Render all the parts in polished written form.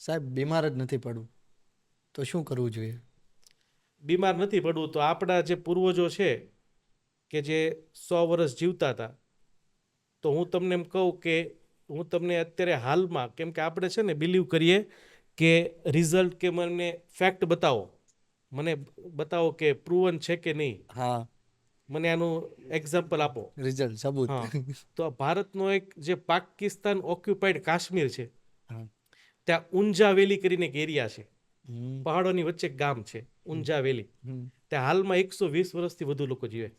સાહેબ બીમાર જ નથી પડવું તો શું કરવું જોઈએ? બીમાર નથી પડવું તો આપણા જે પૂર્વજો છે કે જે 100 વર્ષ જીવતા હતા, તો હું તમને એમ કહું કે હું તમને અત્યારે હાલમાં, કેમ કે આપણે છે ને બિલીવ કરીએ કે રિઝલ્ટ કે મને ફેક્ટ બતાવો, મને બતાવો કે પ્રૂવન છે કે નહીં, હા, મને આનું એક્ઝામ્પલ આપો. રિઝલ્ટ, સબૂત. હા, તો આ ભારતનો એક જે પાકિસ્તાન ઓક્યુપાઈડ કાશ્મીર છે, હા. ત્યાં ઊંઝા વેલી કરીને એક એરિયા છે, હમ, પહાડોની વચ્ચે એક ગામ છે ઊંઝા વેલી. હમ. ત્યાં હાલમાં 120 વર્ષથી વધુ લોકો જીવે.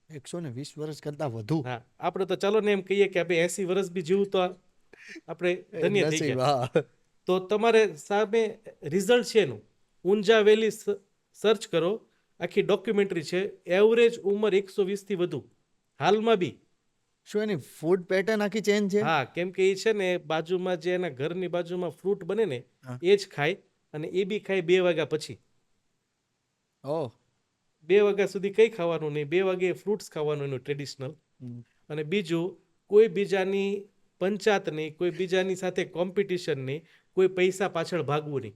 120 વર્ષ કરતા વધુ? હા, આપણે તો ચાલો ને એમ કહીએ કે આપણે 80 વર્ષ બી જીવું તો આપણે ધન્ય થઈ નસીબ, ગયા. હા. તો તમારે સામે રિઝલ્ટ છે એનું. ઊંઝા વેલી સર્ચ કરો, આખી ડોક્યુમેન્ટરી છે. એવરેજ ઉંમર 120 થી વધુ હાલમાં બી. શું એની ફૂડ પેટર્ન આખી ચેન્જ છે? હા, કેમ કે એ છે ને બાજુમાં જે એના ઘરની બાજુમાં ફ્રૂટ બને ને હા. એ જ ખાય, અને એ બી ખાય 2 વાગ્યા પછી. ઓહ. 2 વાગ્યા સુધી કંઈ ખાવાનું નહીં, 2 વાગે ફ્રૂટ્સ ખાવાનું એનું ટ્રેડિશનલ. હમ. અને બીજું, કોઈ બીજાની પંચાત નહીં, કોઈ બીજાની સાથે કોમ્પિટિશન નહીં, કોઈ પૈસા પાછળ ભાગવું નહીં.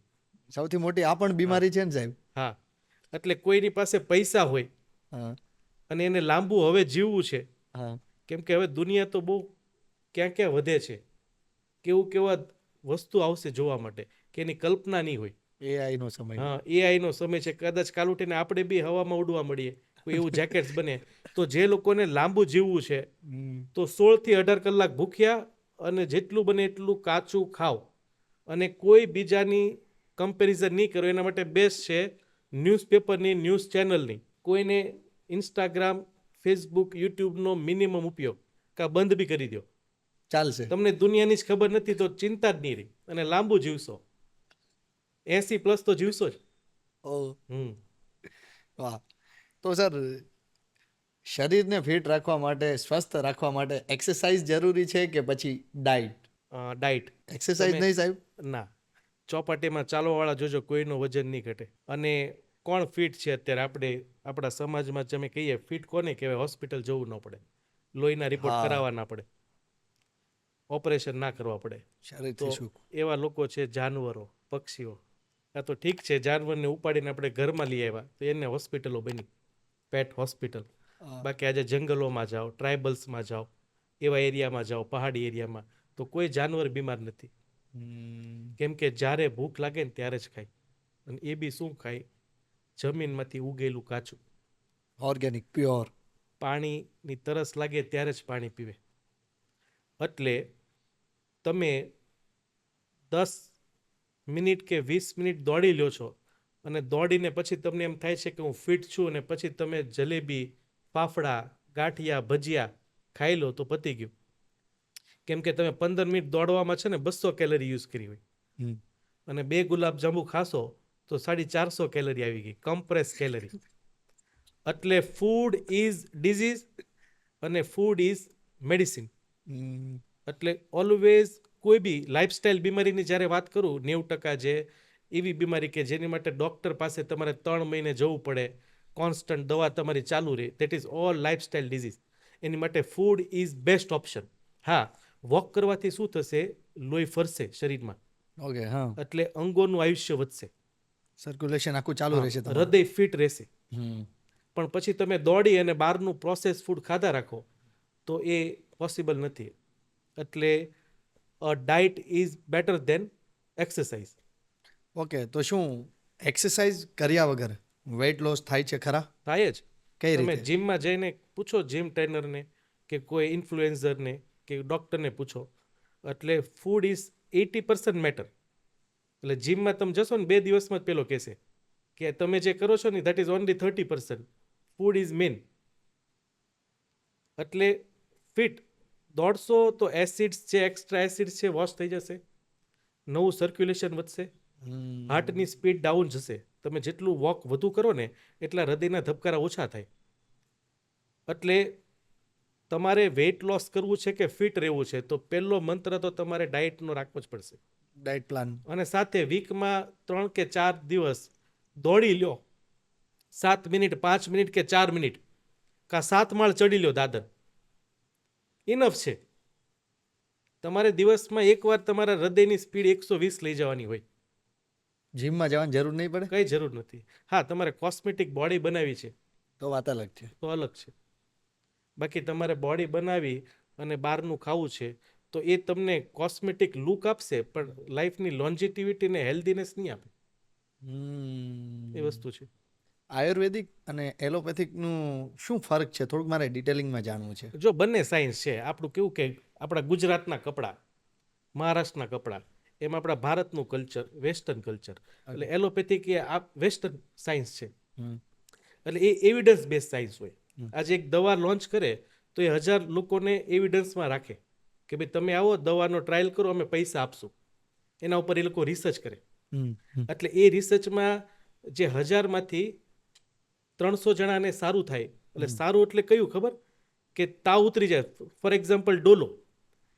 સૌથી મોટી આ પણ હા, બીમારી છે ને સાહેબ? હા. એટલે કોઈની પાસે પૈસા હોય હા, અને એને લાંબુ હવે જીવવું છે, હા. કેમ કે હવે દુનિયા તો બહુ ક્યાં ક્યાં વધે છે, કેવા વસ્તુ આવશે જોવા માટે કે એની કલ્પના નહીં હોય. AI નો સમય. હા, એઆઈનો સમય છે. કદાચ કાલ ઉઠીને આપણે બી હવામાં ઉડવા મળીએ, કોઈ એવું જેકેટ્સ બને, તો જે લોકોને લાંબુ જીવવું છે હમ. તો 16 થી 18 કલાક ભૂખ્યા અને જેટલું બને એટલું કાચું ખાઓ, અને કોઈ બીજાની કમ્પેરિઝન નહીં કરો. એના માટે બેસ્ટ છે ન્યૂઝપેપરની, ન્યૂઝ ચેનલની. કોઈને ઇન્સ્ટાગ્રામ, ફેસબુક, યુટ્યુબનો મિનિમમ ઉપયોગ કાં બંધ બી કરી દો. ચાલશે. તમને દુનિયાની જ ખબર નથી તો ચિંતા જ નહીં રહી, અને લાંબુ જીવશો. 80+ તો જીવશો જ. ઓહ, હમ વાહ. તો સર, શરીરને ફિટ રાખવા માટે, સ્વસ્થ રાખવા માટે એક્સરસાઇઝ જરૂરી છે કે પછી ડાયટ? ડાયટ. એક્સરસાઇઝ નહીં સાહેબ? ના, ચોપાટીમાં ચાલવાવાળા જોજો, કોઈનો વજન નહીં ઘટે. અને કોણ ફિટ છે અત્યારે? આપણે આપણા સમાજમાં તમે કહીએ ફિટ કોને કહેવાય? હોસ્પિટલ જવું ન પડે, લોહીના રિપોર્ટ હા. કરાવવા ના પડે, ઓપરેશન ના કરવા પડે. તો શરીરથી શું? એવા લોકો છે જાનવરો, પક્ષીઓ. આ તો ઠીક છે, જાનવરને ઉપાડીને આપણે ઘરમાં લઈ આવ્યા તો એને હોસ્પિટલો બની, પેટ હોસ્પિટલ. બાકી આજે જંગલોમાં જાઓ, ટ્રાઇબલ્સમાં જાઓ, એવા એરિયામાં જાઓ, પહાડી એરિયામાં, તો કોઈ જાનવર બીમાર નથી. કેમ કે જ્યારે ભૂખ લાગે ને ત્યારે જ ખાય. અને એ બી શું ખાય? જમીનમાંથી ઉગેલું કાચું. Organic, pure. પાણીની તરસ લાગે ત્યારે જ પાણી પીવે. એટલે તમે 10 મિનિટ કે 20 મિનિટ દોડી લ્યો છો, અને દોડીને પછી તમને એમ થાય છે કે હું ફિટ છું, અને પછી તમે જલેબી, ફાફડા, ગાંઠિયા, ભજીયા ખાઈ લો તો પતી ગયું. કેમ કે તમે 15 મિનિટ દોડવામાં છે ને 200 કેલરી યુઝ કરી હોય, અને 2 ગુલાબજાંબુ ખાશો તો 450 કેલરી આવી ગઈ, કમ્પ્રેસ કેલરી. એટલે ફૂડ ઇઝ ડિઝીઝ અને ફૂડ ઇઝ મેડિસિન. એટલે ઓલવેઝ કોઈ બી લાઇફસ્ટાઇલ બીમારીની જ્યારે વાત કરું, 90% જે એવી બીમારી કે જેની માટે ડૉક્ટર પાસે તમારે 3 મહિને જવું પડે, કોન્સ્ટન્ટ દવા તમારી ચાલુ રહે, that is all lifestyle disease. એની માટે ફૂડ ઇઝ બેસ્ટ ઓપ્શન. હા, વોક કરવાથી શું થશે? લોહી ફરશે શરીરમાં, ઓકે, હા. એટલે અંગોનું આયુષ્ય વધશે, સર્ક્યુલેશન આખું ચાલુ રહેશે તમારું. હૃદય ફિટ રહેશે. હમ. પણ પછી તમે દોડી અને બહારનું પ્રોસેસ ફૂડ ખાધા રાખો તો એ પોસિબલ નથી. એટલે diet is better than exercise. Okay, તો શું એક્સરસાઇઝ કર્યા વગર વેઇટ લોસ થાય છે ખરા? થાય જ. કઈ તમે રીતે? જીમમાં જઈને પૂછો, જીમ ટ્રેનરને કે કોઈ ઇન્ફ્લુએન્સરને કે ડૉક્ટરને પૂછો, એટલે ફૂડ ઇઝ 80% મેટર. એટલે જીમમાં તમે જશો ને 2 દિવસમાં જ પેલો કહેશે કે તમે જે કરો છો ને that is only 30%. Food is main. એટલે ફિટ દોડશો તો એસિડ્સ છે, એક્સ્ટ્રા એસિડ્સ છે, વોશ થઈ જશે, નવું સર્ક્યુલેશન વધશે, હાર્ટની સ્પીડ ડાઉન જશે. તમે જેટલું વોક વધુ કરો ને એટલા હૃદયના ધબકારા ઓછા થાય. એટલે તમારે વેઇટ લોસ કરવું છે કે ફિટ રહેવું છે, તો પહેલો મંત્ર તો તમારે ડાયટનો રાખવો જ પડશે. Diet plan. અને સાથે વીકમાં 3 કે 4 દિવસ દોડી લ્યો, 7 મિનિટ, 5 મિનિટ કે 4 મિનિટ, કાં 7 માળ ચડી લ્યો દાદર, ઇનફ છે. તમારે દિવસમાં એકવાર તમારા હૃદયની સ્પીડ 120 લઈ જવાની હોય. જીમમાં જવાની જરૂર નહીં પડે કઈ જરૂર નથી. હા, તમારે કોસ્મેટિક બોડી બનાવી છે તો વાત અલગ છે. તો અલગ છે. બાકી તમારે બોડી બનાવી અને બહારનું ખાવું છે તો એ તમને કોસ્મેટિક લુક આપશે પણ લાઈફની લોન્જિટિવિટી ને હેલ્ધીનેસ નહીં આપે. એ વસ્તુ છે. આયુર્વેદિક અને એલોપેથિકનું શું ફરક છે થોડુંક મારે ડિટેલિંગમાં જાણવું છે. જો બંને સાયન્સ છે. આપણું કેવું કે આપણા ગુજરાતના કપડાં, મહારાષ્ટ્રના કપડાં, એમાં આપણા ભારતનું કલ્ચર, વેસ્ટર્ન કલ્ચર. એટલે એલોપેથિક એ આ વેસ્ટર્ન સાયન્સ છે. હમ. એટલે એ એવિડન્સ બેઝ સાયન્સ હોય. આજે એક દવા લોન્ચ કરે તો એ 1000 લોકોને એવિડન્સમાં રાખે કે ભાઈ તમે આવો દવાનો ટ્રાયલ કરો, અમે પૈસા આપશું. એના ઉપર એ લોકો રિસર્ચ કરે. એટલે એ રિસર્ચમાં જે 1000માંથી 300 જણાને સારું થાય. એટલે સારું એટલે કયું ખબર? કે તાવ ઉતરી જાય. ફોર એક્ઝામ્પલ ડોલો.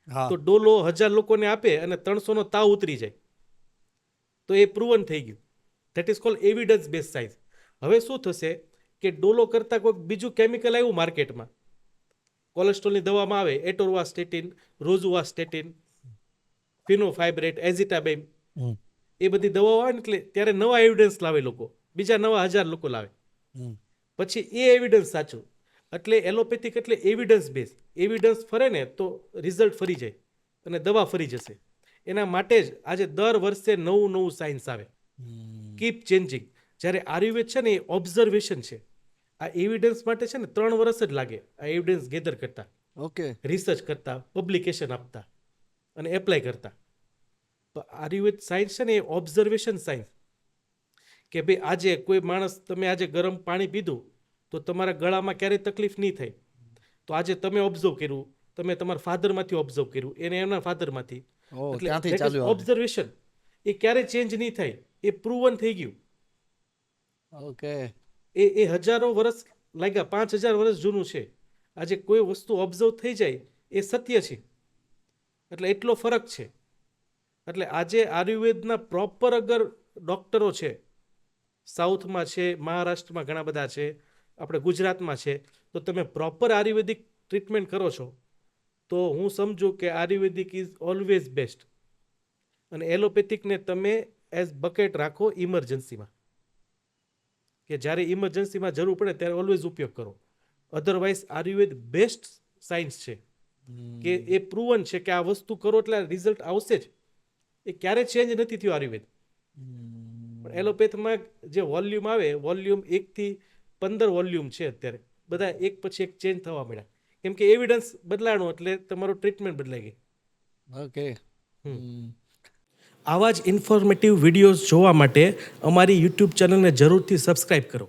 હા તો ડોલો 1000 લોકોને આપે અને 300 નો તાવ ઉતરી જાય તો એ પ્રૂવન થઈ ગયું. That is called evidence base science. હવે શું થશે કે ડોલો કરતાં કોઈક બીજું કેમિકલ આવ્યું માર્કેટમાં, કોલેસ્ટ્રોલની દવામાં આવે એટોરવાસ્ટેટિન, રોઝુવાસ્ટેટિન, ફિનોફાઇબ્રેટ, એઝિટાબેમ, એ બધી દવાઓ આવે ને એટલે ત્યારે નવા એવિડન્સ લાવે લોકો, બીજા નવા 1000 લોકો લાવે. પછી એ એવિડન્સ સાચું. એટલે એલોપેથિક એટલે એવિડન્સ બેઝ. એવિડન્સ ફરે ને તો રિઝલ્ટ ફરી જાય અને દવા ફરી જશે. એના માટે જ આજે દર વર્ષે નવું નવું સાયન્સ આવે. Keep changing. જ્યારે આયુર્વેદ છે ને એ ઓબ્ઝર્વેશન છે. આ એવિડન્સ માટે છે ને 3 વર્ષ જ લાગે આ એવિડન્સ ગેધર કરતા, ઓકે રિસર્ચ કરતા, પબ્લિકેશન આપતા અને એપ્લાય કરતા. તો આયુર્વેદ સાયન્સ છે ને એ ઓબ્ઝર્વેશન સાયન્સ. કે ભાઈ આજે કોઈ માણસ, તમે આજે ગરમ પાણી પીધું તો તમારા ગળામાં ક્યારેય તકલીફ નહીં થાય. તો આજે તમે ઓબ્ઝર્વ કર્યું, તમે તમારા ફાધરમાંથી ઓબ્ઝર્વ કર્યું, એને એમના ફાધરમાંથી. ત્યાંથી ચાલ્યું આવે. ઓબ્ઝર્વેશન એ ક્યારેય ચેન્જ નહીં થાય, એ પ્રૂવન થઈ ગયું. ઓકે એ હજારો વર્ષ લાગ્યા, 5000 વર્ષ જૂનું છે. આજે કોઈ વસ્તુ ઓબ્ઝર્વ થઈ જાય એ સત્ય છે. એટલે એટલો ફરક છે. એટલે આજે આયુર્વેદના પ્રોપર અગર ડૉક્ટરો છે, સાઉથમાં છે, મહારાષ્ટ્રમાં ઘણા બધા છે, આપણે ગુજરાતમાં છે, તો તમે પ્રોપર આયુર્વેદિક ટ્રીટમેન્ટ કરો છો તો હું સમજુ કે આયુર્વેદિક ઇઝ ઓલવેઝ બેસ્ટ. અને એલોપેથિકને તમે એઝ બકેટ રાખો ઇમરજન્સીમાં, કે જ્યારે ઇમરજન્સીમાં જરૂર પડે ત્યારે ઓલવેઝ ઉપયોગ કરો. અધરવાઇઝ આયુર્વેદ બેસ્ટ સાયન્સ છે કે એ પ્રૂવન છે કે આ વસ્તુ કરો એટલે રિઝલ્ટ આવશે જ. એ ક્યારેય ચેન્જ નથી થયું આયુર્વેદ. પણ એલોપેથમાં જે વોલ્યુમ આવે, વોલ્યુમ 1 થી 15 વોલ્યુમ છે અત્યારે, બધા એક પછી એક ચેન્જ થવા મળ્યા. કેમ કે એવિડન્સ બદલાણો એટલે તમારું ટ્રીટમેન્ટ બદલાઈ ગઈ. ઓકે આવા જ ઇન્ફોર્મેટિવ વિડીયોઝ જોવા માટે અમારી યુટ્યુબ ચેનલને જરૂરથી સબસ્ક્રાઇબ કરો.